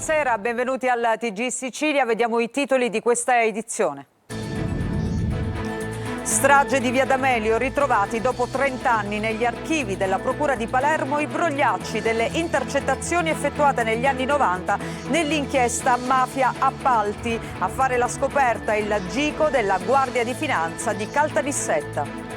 Buonasera, benvenuti al TG Sicilia. Vediamo i titoli di questa edizione. Strage di Via D'Amelio, ritrovati dopo 30 anni negli archivi della Procura di Palermo i brogliacci delle intercettazioni effettuate negli anni 90 nell'inchiesta Mafia Appalti. A fare la scoperta il GICO della Guardia di Finanza di Caltanissetta.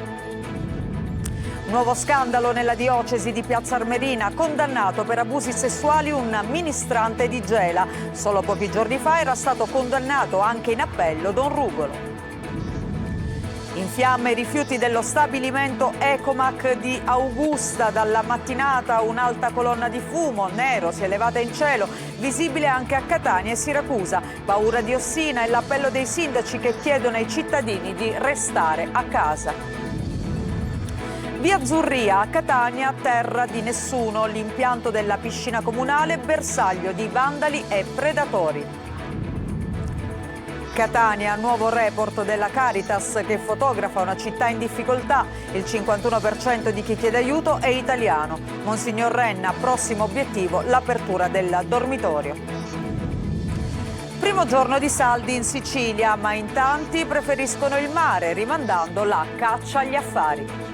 Nuovo scandalo nella diocesi di Piazza Armerina, condannato per abusi sessuali un ministrante di Gela. Solo pochi giorni fa era stato condannato anche in appello Don Rugolo. In fiamme i rifiuti dello stabilimento Ecomac di Augusta. Dalla mattinata un'alta colonna di fumo nero si è elevata in cielo, visibile anche a Catania e Siracusa. Paura di Ossina e l'appello dei sindaci che chiedono ai cittadini di restare a casa. Via Zurria a Catania, terra di nessuno, l'impianto della piscina comunale, bersaglio di vandali e predatori. Catania, nuovo report della Caritas che fotografa una città in difficoltà. Il 51% di chi chiede aiuto è italiano. Monsignor Renna, prossimo obiettivo, l'apertura del dormitorio. Primo giorno di saldi in Sicilia, ma in tanti preferiscono il mare, rimandando la caccia agli affari.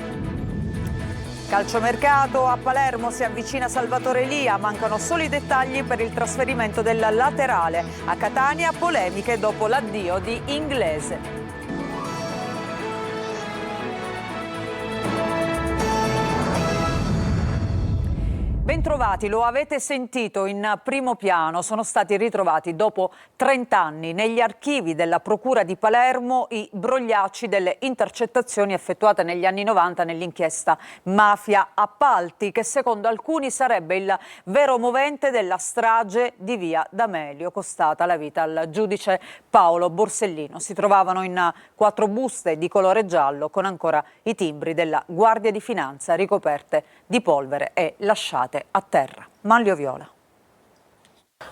Calciomercato, a Palermo si avvicina Salvatore Elia, mancano solo i dettagli per il trasferimento del laterale. A Catania polemiche dopo l'addio di Inglese. Bentrovati, lo avete sentito in primo piano, sono stati ritrovati dopo 30 anni negli archivi della Procura di Palermo i brogliacci delle intercettazioni effettuate negli anni 90 nell'inchiesta Mafia Appalti, che secondo alcuni sarebbe il vero movente della strage di Via D'Amelio, costata la vita al giudice Paolo Borsellino. Si trovavano in 4 buste di colore giallo con ancora i timbri della Guardia di Finanza ricoperte di polvere e lasciate a terra. Manlio Viola.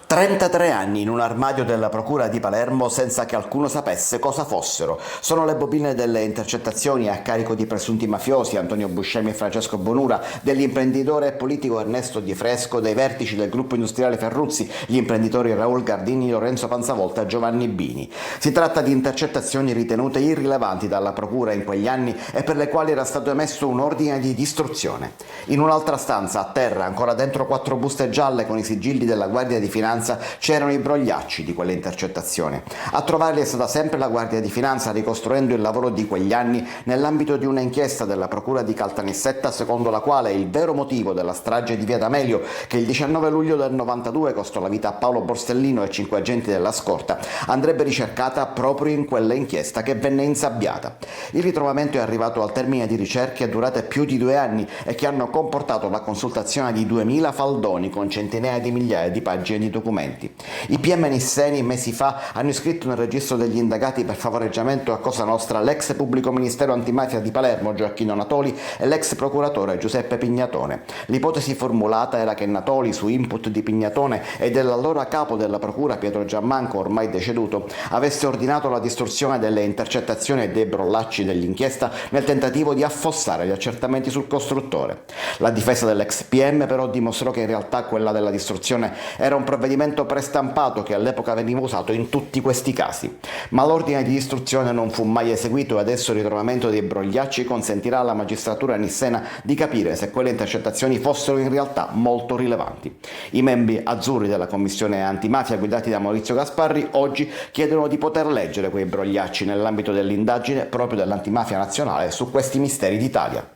33 anni in un armadio della Procura di Palermo senza che alcuno sapesse cosa fossero. Sono le bobine delle intercettazioni a carico di presunti mafiosi Antonio Buscemi e Francesco Bonura, dell'imprenditore e politico Ernesto Di Fresco, dei vertici del gruppo industriale Ferruzzi, gli imprenditori Raul Gardini, Lorenzo Panzavolta e Giovanni Bini. Si tratta di intercettazioni ritenute irrilevanti dalla Procura in quegli anni e per le quali era stato emesso un ordine di distruzione. In un'altra stanza, a terra, ancora dentro 4 buste gialle con i sigilli della Guardia di Finanza, c'erano i brogliacci di quelle intercettazioni. A trovarli è stata sempre la Guardia di Finanza, ricostruendo il lavoro di quegli anni nell'ambito di una inchiesta della Procura di Caltanissetta, secondo la quale il vero motivo della strage di Via D'Amelio, che il 19 luglio del 92 costò la vita a Paolo Borsellino e 5 agenti della scorta, andrebbe ricercata proprio in quella inchiesta che venne insabbiata. Il ritrovamento è arrivato al termine di ricerche durate più di 2 anni e che hanno comportato la consultazione di 2000 faldoni con centinaia di migliaia di pagine di documenti. I PM nisseni mesi fa hanno iscritto nel registro degli indagati per favoreggiamento a Cosa Nostra l'ex pubblico ministero antimafia di Palermo Gioacchino Natoli e l'ex procuratore Giuseppe Pignatone. L'ipotesi formulata era che Natoli, su input di Pignatone e dell'allora capo della procura Pietro Giammanco, ormai deceduto, avesse ordinato la distruzione delle intercettazioni e dei brollacci dell'inchiesta nel tentativo di affossare gli accertamenti sul costruttore. La difesa dell'ex PM però dimostrò che in realtà quella della distruzione era un provvedimento prestampato che all'epoca veniva usato in tutti questi casi. Ma l'ordine di distruzione non fu mai eseguito e adesso il ritrovamento dei brogliacci consentirà alla magistratura nissena di capire se quelle intercettazioni fossero in realtà molto rilevanti. I membri azzurri della commissione antimafia guidati da Maurizio Gasparri oggi chiedono di poter leggere quei brogliacci nell'ambito dell'indagine proprio dell'antimafia nazionale su questi misteri d'Italia.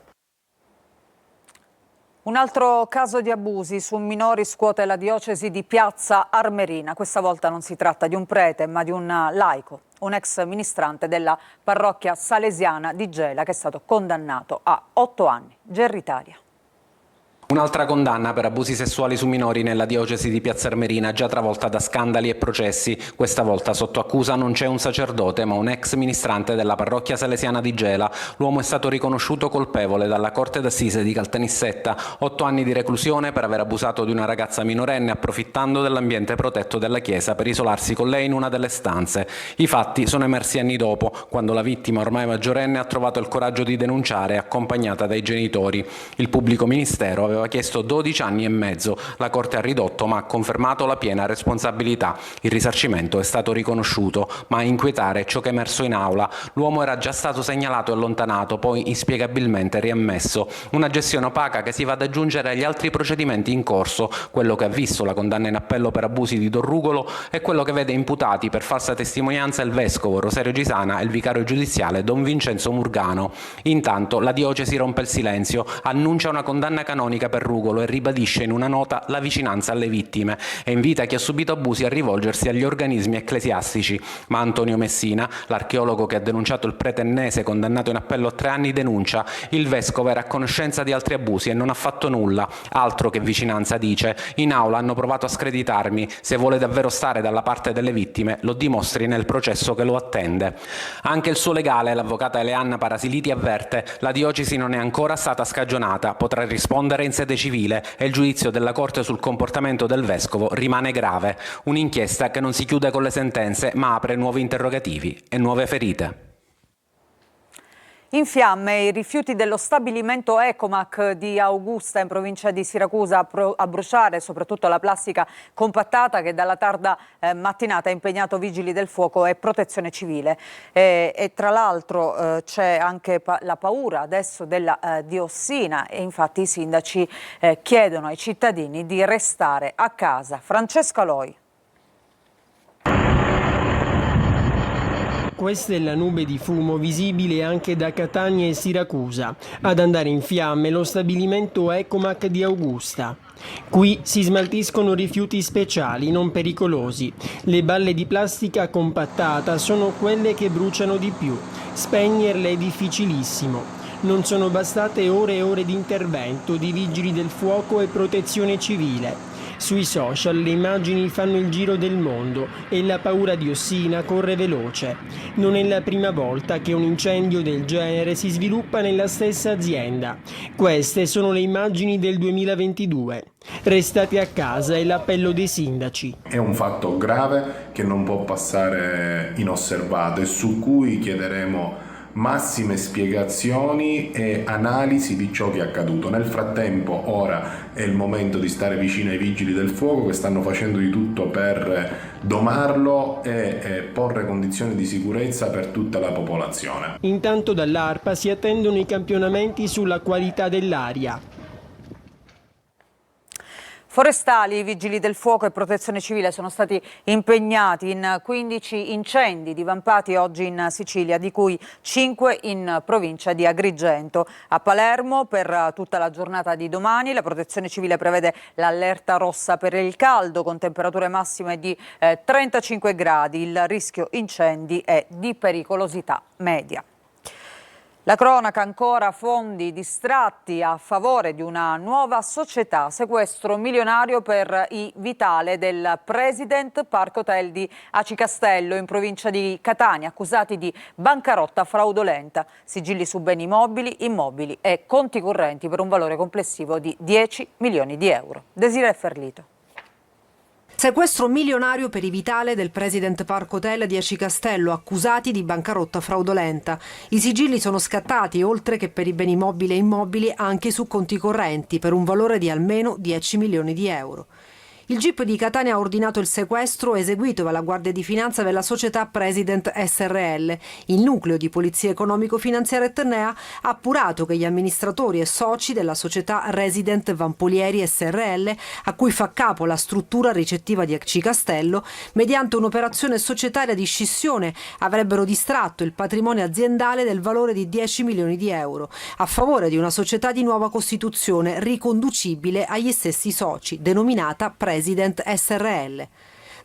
Un altro caso di abusi su minori scuote la diocesi di Piazza Armerina. Questa volta non si tratta di un prete, ma di un laico, un ex ministrante della parrocchia salesiana di Gela che è stato condannato a 8 anni. GR Italia. Un'altra condanna per abusi sessuali su minori nella diocesi di Piazza Armerina, già travolta da scandali e processi. Questa volta sotto accusa non c'è un sacerdote, ma un ex ministrante della parrocchia salesiana di Gela. L'uomo è stato riconosciuto colpevole dalla Corte d'Assise di Caltanissetta. 8 anni di reclusione per aver abusato di una ragazza minorenne, approfittando dell'ambiente protetto della chiesa per isolarsi con lei in una delle stanze. I fatti sono emersi anni dopo, quando la vittima, ormai maggiorenne, ha trovato il coraggio di denunciare, accompagnata dai genitori. Il pubblico ministero aveva aveva chiesto 12 anni e mezzo. La Corte ha ridotto, ma ha confermato la piena responsabilità. Il risarcimento è stato riconosciuto, ma a inquietare è ciò che è emerso in aula. L'uomo era già stato segnalato e allontanato, poi inspiegabilmente riammesso. Una gestione opaca che si va ad aggiungere agli altri procedimenti in corso, quello che ha visto la condanna in appello per abusi di Don Rugolo e quello che vede imputati per falsa testimonianza il vescovo Rosario Gisana e il vicario giudiziale Don Vincenzo Murgano. Intanto la diocesi rompe il silenzio, annuncia una condanna canonica per Rugolo e ribadisce in una nota la vicinanza alle vittime e invita chi ha subito abusi a rivolgersi agli organismi ecclesiastici. Ma Antonio Messina, l'archeologo che ha denunciato il prete ennese condannato in appello a 3 anni, denuncia: il vescovo era a conoscenza di altri abusi e non ha fatto nulla. Altro che vicinanza, dice. In aula hanno provato a screditarmi. Se vuole davvero stare dalla parte delle vittime, lo dimostri nel processo che lo attende. Anche il suo legale, l'avvocata Eleanna Parasiliti, avverte: la diocesi non è ancora stata scagionata, potrà rispondere in sede civile e il giudizio della Corte sul comportamento del vescovo rimane grave. Un'inchiesta che non si chiude con le sentenze, ma apre nuovi interrogativi e nuove ferite. In fiamme i rifiuti dello stabilimento Ecomac di Augusta in provincia di Siracusa, a bruciare soprattutto la plastica compattata che dalla tarda mattinata ha impegnato vigili del fuoco e protezione civile. E tra l'altro c'è anche la paura adesso della diossina e infatti i sindaci chiedono ai cittadini di restare a casa. Francesca Loi. Questa è la nube di fumo visibile anche da Catania e Siracusa, ad andare in fiamme lo stabilimento Ecomac di Augusta. Qui si smaltiscono rifiuti speciali non pericolosi. Le balle di plastica compattata sono quelle che bruciano di più. Spegnerle è difficilissimo. Non sono bastate ore e ore di intervento di vigili del fuoco e protezione civile. Sui social le immagini fanno il giro del mondo e la paura di Ossina corre veloce. Non è la prima volta che un incendio del genere si sviluppa nella stessa azienda. Queste sono le immagini del 2022. Restate a casa è l'appello dei sindaci. È un fatto grave che non può passare inosservato e su cui chiederemo massime spiegazioni e analisi di ciò che è accaduto. Nel frattempo ora è il momento di stare vicino ai vigili del fuoco che stanno facendo di tutto per domarlo e porre condizioni di sicurezza per tutta la popolazione. Intanto dall'ARPA si attendono i campionamenti sulla qualità dell'aria. Forestali, vigili del fuoco e protezione civile sono stati impegnati in 15 incendi divampati oggi in Sicilia, di cui 5 in provincia di Agrigento. A Palermo per tutta la giornata di domani la protezione civile prevede l'allerta rossa per il caldo con temperature massime di 35 gradi. Il rischio incendi è di pericolosità media. La cronaca ancora, fondi distratti a favore di una nuova società, sequestro milionario per i Vitale del President Park Hotel di Aci Castello in provincia di Catania, accusati di bancarotta fraudolenta, sigilli su beni mobili, immobili e conti correnti per un valore complessivo di 10 milioni di euro. Desiree Ferlito. Sequestro milionario per i Vitale del President Park Hotel di Aci Castello, accusati di bancarotta fraudolenta. I sigilli sono scattati, oltre che per i beni mobili e immobili, anche su conti correnti, per un valore di almeno 10 milioni di euro. Il GIP di Catania ha ordinato il sequestro eseguito dalla Guardia di Finanza della società President SRL. Il nucleo di polizia economico-finanziaria etnea ha appurato che gli amministratori e soci della società Resident Vampolieri SRL, a cui fa capo la struttura ricettiva di Aci Castello, mediante un'operazione societaria di scissione avrebbero distratto il patrimonio aziendale del valore di 10 milioni di euro a favore di una società di nuova costituzione riconducibile agli stessi soci, denominata President SRL.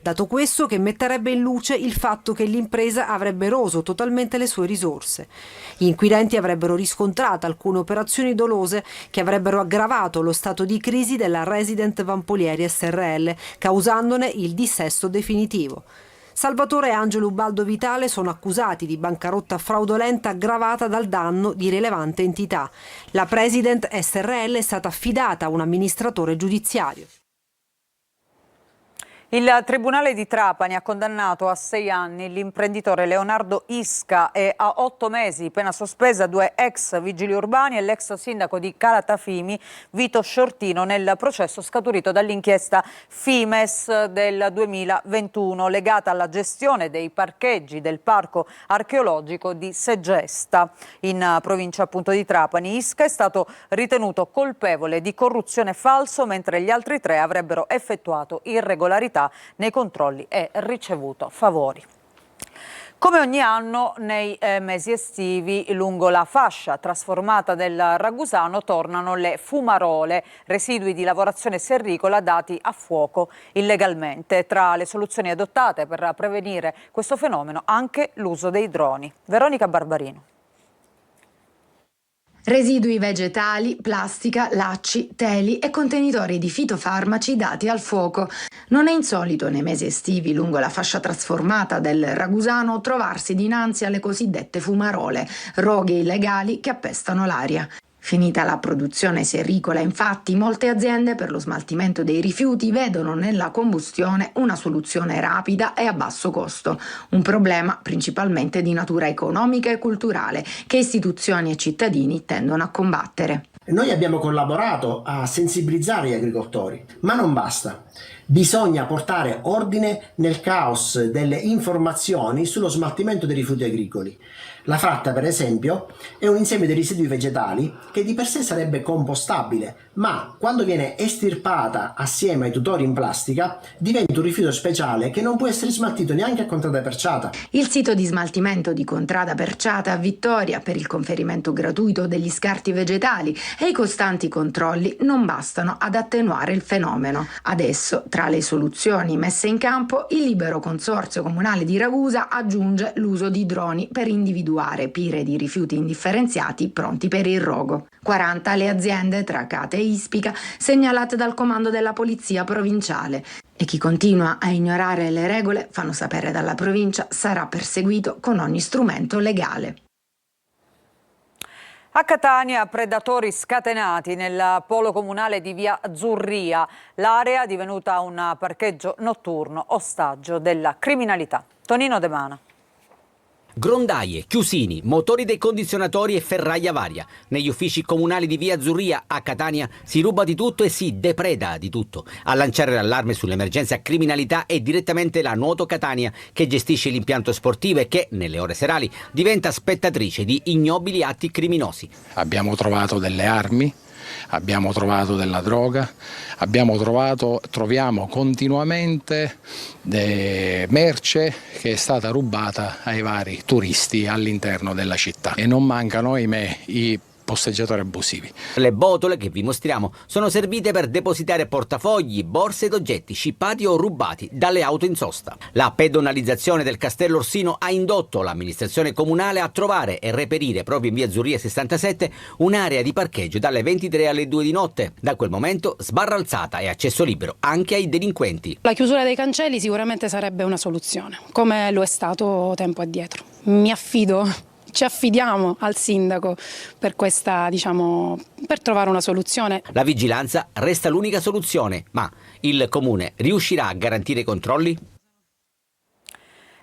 Dato questo che metterebbe in luce il fatto che l'impresa avrebbe eroso totalmente le sue risorse. Gli inquirenti avrebbero riscontrato alcune operazioni dolose che avrebbero aggravato lo stato di crisi della Resident Vampolieri SRL, causandone il dissesto definitivo. Salvatore e Angelo Ubaldo Vitale sono accusati di bancarotta fraudolenta aggravata dal danno di rilevante entità. La President SRL è stata affidata a un amministratore giudiziario. Il Tribunale di Trapani ha condannato a 6 anni l'imprenditore Leonardo Isca e a 8 mesi pena sospesa 2 ex vigili urbani e l'ex sindaco di Calatafimi Vito Sciortino nel processo scaturito dall'inchiesta Fimes del 2021 legata alla gestione dei parcheggi del parco archeologico di Segesta. In provincia appunto di Trapani, Isca è stato ritenuto colpevole di corruzione falso, mentre gli altri 3 avrebbero effettuato irregolarità nei controlli e ricevuto favori. Come ogni anno, nei mesi estivi, lungo la fascia trasformata del Ragusano tornano le fumarole, residui di lavorazione serricola dati a fuoco illegalmente. Tra le soluzioni adottate per prevenire questo fenomeno anche l'uso dei droni. Veronica Barbarino. Residui vegetali, plastica, lacci, teli e contenitori di fitofarmaci dati al fuoco. Non è insolito nei mesi estivi lungo la fascia trasformata del Ragusano trovarsi dinanzi alle cosiddette fumarole, roghe illegali che appestano l'aria. Finita la produzione serricola, infatti, molte aziende per lo smaltimento dei rifiuti vedono nella combustione una soluzione rapida e a basso costo, un problema principalmente di natura economica e culturale che istituzioni e cittadini tendono a combattere. Noi abbiamo collaborato a sensibilizzare gli agricoltori, ma non basta. Bisogna portare ordine nel caos delle informazioni sullo smaltimento dei rifiuti agricoli. La fratta, per esempio, è un insieme di residui vegetali che di per sé sarebbe compostabile, ma quando viene estirpata assieme ai tutori in plastica diventa un rifiuto speciale che non può essere smaltito neanche a Contrada Perciata. Il sito di smaltimento di Contrada Perciata a Vittoria per il conferimento gratuito degli scarti vegetali e i costanti controlli non bastano ad attenuare il fenomeno. Adesso, tra le soluzioni messe in campo, il libero consorzio comunale di Ragusa aggiunge l'uso di droni per individuare pire di rifiuti indifferenziati pronti per il rogo. 40 le aziende tra Cate e Ispica segnalate dal comando della polizia provinciale. E chi continua a ignorare le regole, fanno sapere dalla provincia, sarà perseguito con ogni strumento legale. A Catania, predatori scatenati nel polo comunale di via Azzurria. L'area è divenuta un parcheggio notturno, ostaggio della criminalità. Tonino De Mana. Grondaie, chiusini, motori dei condizionatori e ferraia varia. Negli uffici comunali di via Azzurria a Catania si ruba di tutto e si depreda di tutto. A lanciare l'allarme sull'emergenza criminalità è direttamente la Nuoto Catania, che gestisce l'impianto sportivo e che, nelle ore serali, diventa spettatrice di ignobili atti criminosi. Abbiamo trovato delle armi, abbiamo trovato della droga, troviamo continuamente merce che è stata rubata ai vari turisti all'interno della città e non mancano, ahimè, i posteggiatori abusivi. Le botole che vi mostriamo sono servite per depositare portafogli, borse ed oggetti scippati o rubati dalle auto in sosta. La pedonalizzazione del Castello Orsino ha indotto l'amministrazione comunale a trovare e reperire proprio in via Azzurria 67 un'area di parcheggio dalle 23 alle 2 di notte. Da quel momento sbarralzata e accesso libero anche ai delinquenti. La chiusura dei cancelli sicuramente sarebbe una soluzione, come lo è stato tempo addietro. Ci affidiamo al sindaco per questa, per trovare una soluzione. La vigilanza resta l'unica soluzione, ma il comune riuscirà a garantire i controlli?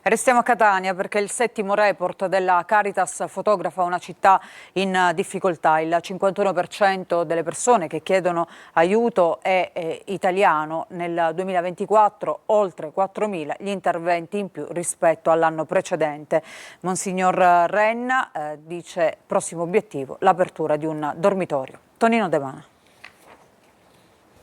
Restiamo a Catania perché il 7° report della Caritas fotografa una città in difficoltà. Il 51% delle persone che chiedono aiuto è italiano. Nel 2024 oltre 4.000 gli interventi in più rispetto all'anno precedente. Monsignor Renna dice prossimo obiettivo l'apertura di un dormitorio. Tonino De Mana.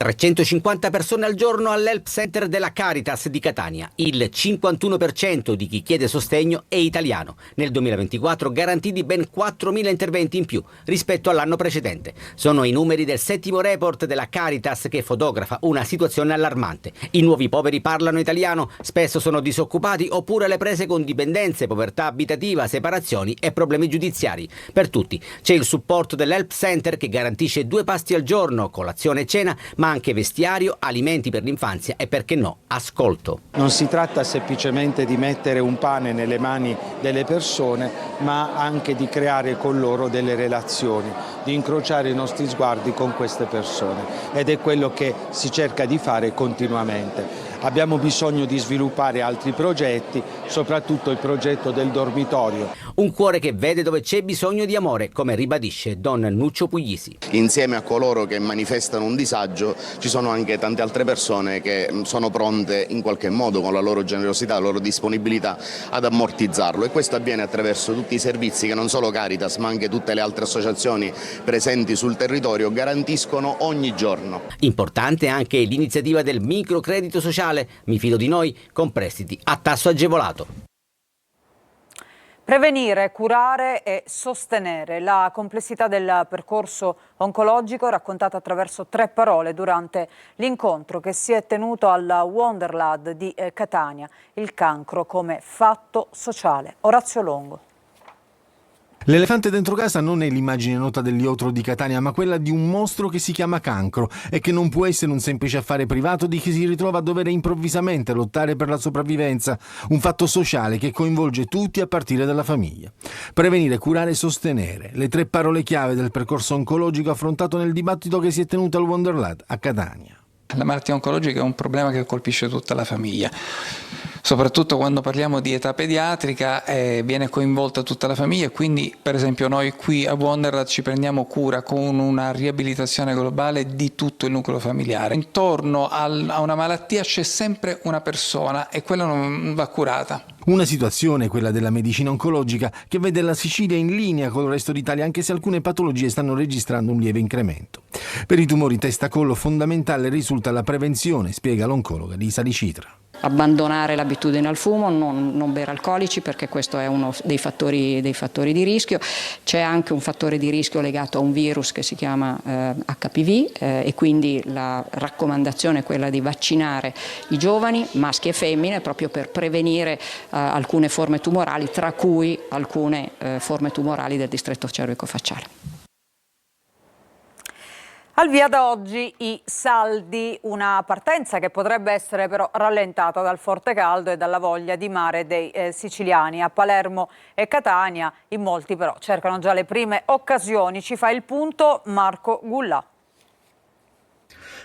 350 persone al giorno all'Help Center della Caritas di Catania. Il 51% di chi chiede sostegno è italiano. Nel 2024 garantiti ben 4.000 interventi in più rispetto all'anno precedente. Sono i numeri del 7° report della Caritas che fotografa una situazione allarmante. I nuovi poveri parlano italiano, spesso sono disoccupati oppure alle prese con dipendenze, povertà abitativa, separazioni e problemi giudiziari. Per tutti c'è il supporto dell'Help Center che garantisce 2 pasti al giorno, colazione e cena, ma anche vestiario, alimenti per l'infanzia e, perché no, ascolto. Non si tratta semplicemente di mettere un pane nelle mani delle persone, ma anche di creare con loro delle relazioni, di incrociare i nostri sguardi con queste persone, ed è quello che si cerca di fare continuamente. Abbiamo bisogno di sviluppare altri progetti, soprattutto il progetto del dormitorio. Un cuore che vede dove c'è bisogno di amore, come ribadisce Don Nuccio Puglisi. Insieme a coloro che manifestano un disagio ci sono anche tante altre persone che sono pronte in qualche modo, con la loro generosità, la loro disponibilità, ad ammortizzarlo, e questo avviene attraverso tutti i servizi che non solo Caritas ma anche tutte le altre associazioni presenti sul territorio garantiscono ogni giorno. Importante anche l'iniziativa del microcredito sociale Mi fido di noi, con prestiti a tasso agevolato. Prevenire, curare e sostenere la complessità del percorso oncologico raccontata attraverso 3 parole durante l'incontro che si è tenuto al Wonderland di Catania, il cancro come fatto sociale. Orazio Longo. L'elefante dentro casa non è l'immagine nota dell'iotro di Catania, ma quella di un mostro che si chiama cancro e che non può essere un semplice affare privato di chi si ritrova a dover improvvisamente lottare per la sopravvivenza, un fatto sociale che coinvolge tutti a partire dalla famiglia. Prevenire, curare e sostenere, le 3 parole chiave del percorso oncologico affrontato nel dibattito che si è tenuto al Wonderland a Catania. La malattia oncologica è un problema che colpisce tutta la famiglia. Soprattutto quando parliamo di età pediatrica viene coinvolta tutta la famiglia, e quindi per esempio noi qui a Wonderland ci prendiamo cura con una riabilitazione globale di tutto il nucleo familiare. Intorno a una malattia c'è sempre una persona e quella non va curata. Una situazione, quella della medicina oncologica, che vede la Sicilia in linea con il resto d'Italia, anche se alcune patologie stanno registrando un lieve incremento. Per i tumori testa-collo fondamentale risulta la prevenzione, spiega l'oncologa Lisa Di Citra. Abbandonare l'abitudine al fumo, non bere alcolici, perché questo è uno dei fattori di rischio. C'è anche un fattore di rischio legato a un virus che si chiama HPV e quindi la raccomandazione è quella di vaccinare i giovani, maschi e femmine, proprio per prevenire alcune forme tumorali, tra cui alcune forme tumorali del distretto cervicofacciale. Al via da oggi i saldi, una partenza che potrebbe essere però rallentata dal forte caldo e dalla voglia di mare dei siciliani. A Palermo e Catania in molti però cercano già le prime occasioni. Ci fa il punto Marco Gullà.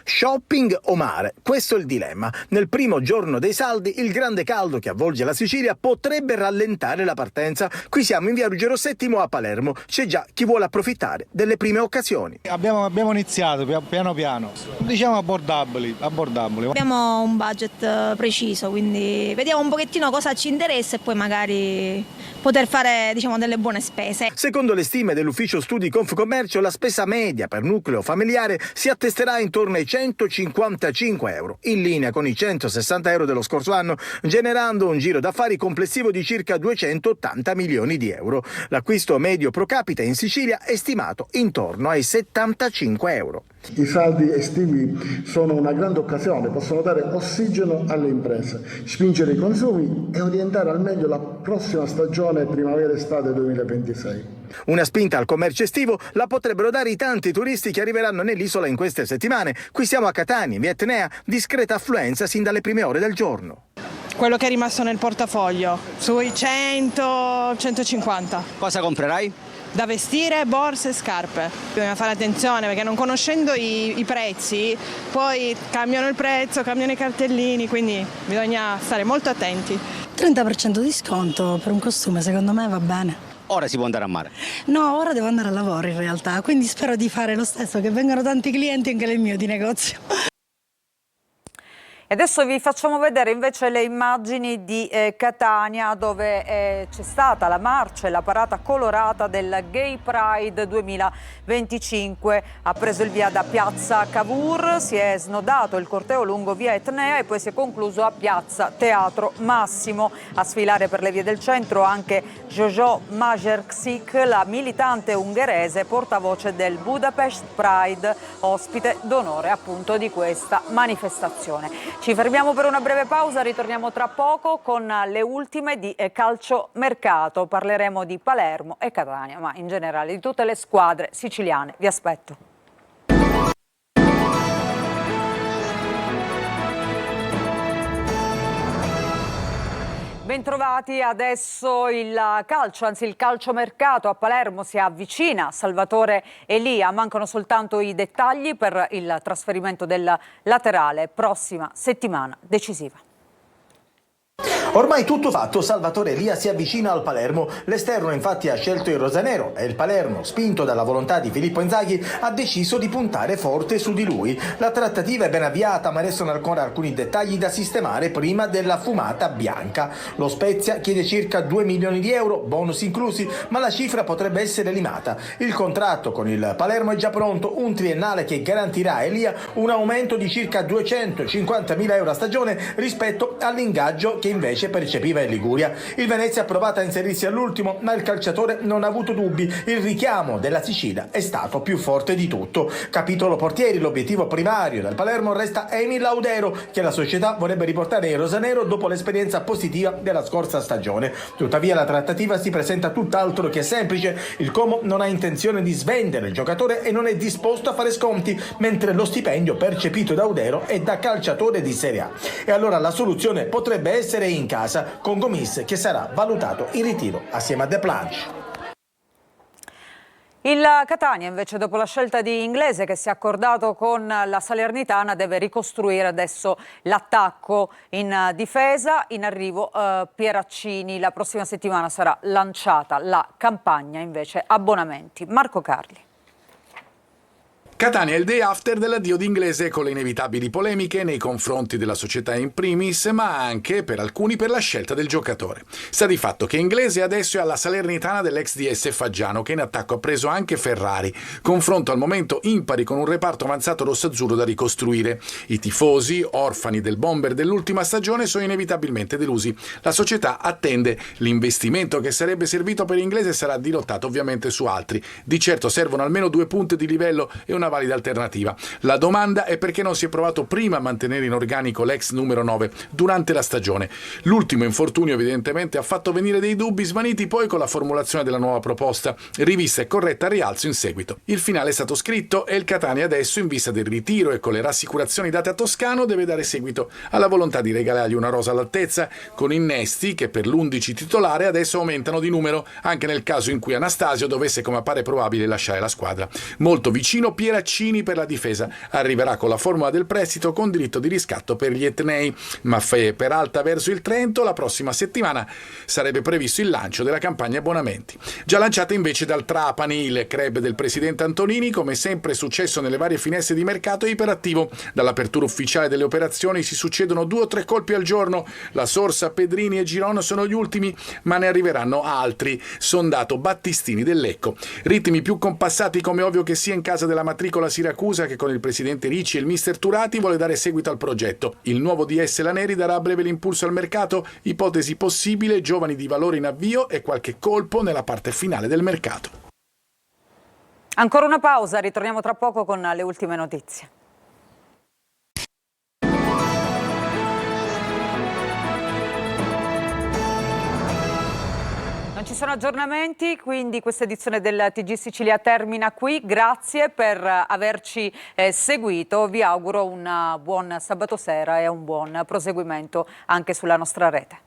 Shopping o mare? Questo è il dilemma. Nel primo giorno dei saldi, il grande caldo che avvolge la Sicilia potrebbe rallentare la partenza. Qui siamo in via Ruggero VII a Palermo. C'è già chi vuole approfittare delle prime occasioni. Abbiamo iniziato piano piano, diciamo abbordabili. Abbiamo un budget preciso, quindi vediamo un pochettino cosa ci interessa e poi magari poter fare delle buone spese. Secondo le stime dell'ufficio studi Confcommercio, la spesa media per nucleo familiare si attesterà intorno ai 155 euro, in linea con i 160 euro dello scorso anno, generando un giro d'affari complessivo di circa 280 milioni di euro. L'acquisto medio pro capite in Sicilia è stimato intorno ai 75 euro. I saldi estivi sono una grande occasione, possono dare ossigeno alle imprese, spingere i consumi e orientare al meglio la prossima stagione primavera-estate 2026. Una spinta al commercio estivo la potrebbero dare i tanti turisti che arriveranno nell'isola in queste settimane. Qui siamo a Catania, in via Etnea, discreta affluenza sin dalle prime ore del giorno. Quello che è rimasto nel portafoglio, sui 100-150. Cosa comprerai? Da vestire, borse e scarpe. Bisogna fare attenzione perché non conoscendo i prezzi, poi cambiano il prezzo, cambiano i cartellini, quindi bisogna stare molto attenti. 30% di sconto per un costume secondo me va bene. Ora si può andare a mare? No, ora devo andare a lavoro in realtà, quindi spero di fare lo stesso, che vengano tanti clienti anche nel mio di negozio. E adesso vi facciamo vedere invece le immagini di Catania, dove c'è stata la marcia e la parata colorata del Gay Pride 2025. Ha preso il via da piazza Cavour, si è snodato il corteo lungo via Etnea e poi si è concluso a piazza Teatro Massimo. A sfilare per le vie del centro anche Jojo Majerksik, la militante ungherese portavoce del Budapest Pride, ospite d'onore appunto di questa manifestazione. Ci fermiamo per una breve pausa, ritorniamo tra poco con le ultime di calciomercato. Parleremo di Palermo e Catania, ma in generale di tutte le squadre siciliane. Vi aspetto. Bentrovati, adesso il calcio, anzi il calciomercato a Palermo si avvicina. Salvatore Elia, mancano soltanto i dettagli per il trasferimento del laterale. Prossima settimana decisiva. Ormai tutto fatto, Salvatore Elia si avvicina al Palermo. L'esterno infatti ha scelto il rosanero e il Palermo, spinto dalla volontà di Filippo Inzaghi, ha deciso di puntare forte su di lui. La trattativa è ben avviata, ma restano ancora alcuni dettagli da sistemare prima della fumata bianca. Lo Spezia chiede circa 2 milioni di euro, bonus inclusi, ma la cifra potrebbe essere limata. Il contratto con il Palermo è già pronto, un triennale che garantirà a Elia un aumento di circa 250.000 euro a stagione rispetto all'ingaggio che invece percepiva in Liguria. Il Venezia ha provato a inserirsi all'ultimo, ma il calciatore non ha avuto dubbi. Il richiamo della Sicilia è stato più forte di tutto. Capitolo portieri, l'obiettivo primario del Palermo resta Emil Laudero, che la società vorrebbe riportare in rosanero dopo l'esperienza positiva della scorsa stagione. Tuttavia la trattativa si presenta tutt'altro che semplice. Il Como non ha intenzione di svendere il giocatore e non è disposto a fare sconti, mentre lo stipendio percepito da Laudero è da calciatore di Serie A. E allora la soluzione potrebbe essere in casa, con Gomis che sarà valutato in ritiro assieme a De Planche. Il Catania invece, dopo la scelta di Inglese che si è accordato con la Salernitana, deve ricostruire adesso l'attacco in difesa. In arrivo Pieraccini. La prossima settimana sarà lanciata la campagna invece abbonamenti. Marco Carli. Catania è il day after dell'addio di Inglese, con le inevitabili polemiche nei confronti della società in primis, ma anche per alcuni per la scelta del giocatore. Sta di fatto che Inglese adesso è alla Salernitana dell'ex DS Faggiano, che in attacco ha preso anche Ferrari. Confronto al momento impari con un reparto avanzato rossazzurro da ricostruire. I tifosi, orfani del bomber dell'ultima stagione, sono inevitabilmente delusi. La società attende. L'investimento che sarebbe servito per Inglese sarà dirottato ovviamente su altri. Di certo servono almeno 2 punti di livello e una valida alternativa. La domanda è perché non si è provato prima a mantenere in organico l'ex numero 9 durante la stagione. L'ultimo infortunio evidentemente ha fatto venire dei dubbi, svaniti poi con la formulazione della nuova proposta, rivista e corretta a rialzo in seguito. Il finale è stato scritto e il Catania adesso, in vista del ritiro e con le rassicurazioni date a Toscano, deve dare seguito alla volontà di regalargli una rosa all'altezza, con innesti che per l'11 titolare adesso aumentano di numero, anche nel caso in cui Anastasio dovesse, come appare probabile, lasciare la squadra. Molto vicino Pieraccini per la difesa. Arriverà con la formula del prestito con diritto di riscatto per gli etnei. Maffei per Alta verso il Trento. La prossima settimana sarebbe previsto il lancio della campagna abbonamenti. Già lanciata invece dal Trapani, il club del presidente Antonini, come sempre è successo nelle varie finestre di mercato, è iperattivo. Dall'apertura ufficiale delle operazioni si succedono 2 o 3 colpi al giorno. La Sorsa, Pedrini e Giron sono gli ultimi, ma ne arriveranno altri. Sondato Battistini del Lecco. Ritmi più compassati, come ovvio che sia, in casa della matricola Siracusa, che con il presidente Ricci e il mister Turati vuole dare seguito al progetto. Il nuovo DS Laneri darà a breve l'impulso al mercato, ipotesi possibile, giovani di valore in avvio e qualche colpo nella parte finale del mercato. Ancora una pausa, ritorniamo tra poco con le ultime notizie. Non ci sono aggiornamenti, quindi questa edizione del TG Sicilia termina qui. Grazie per averci seguito. Vi auguro un buon sabato sera e un buon proseguimento anche sulla nostra rete.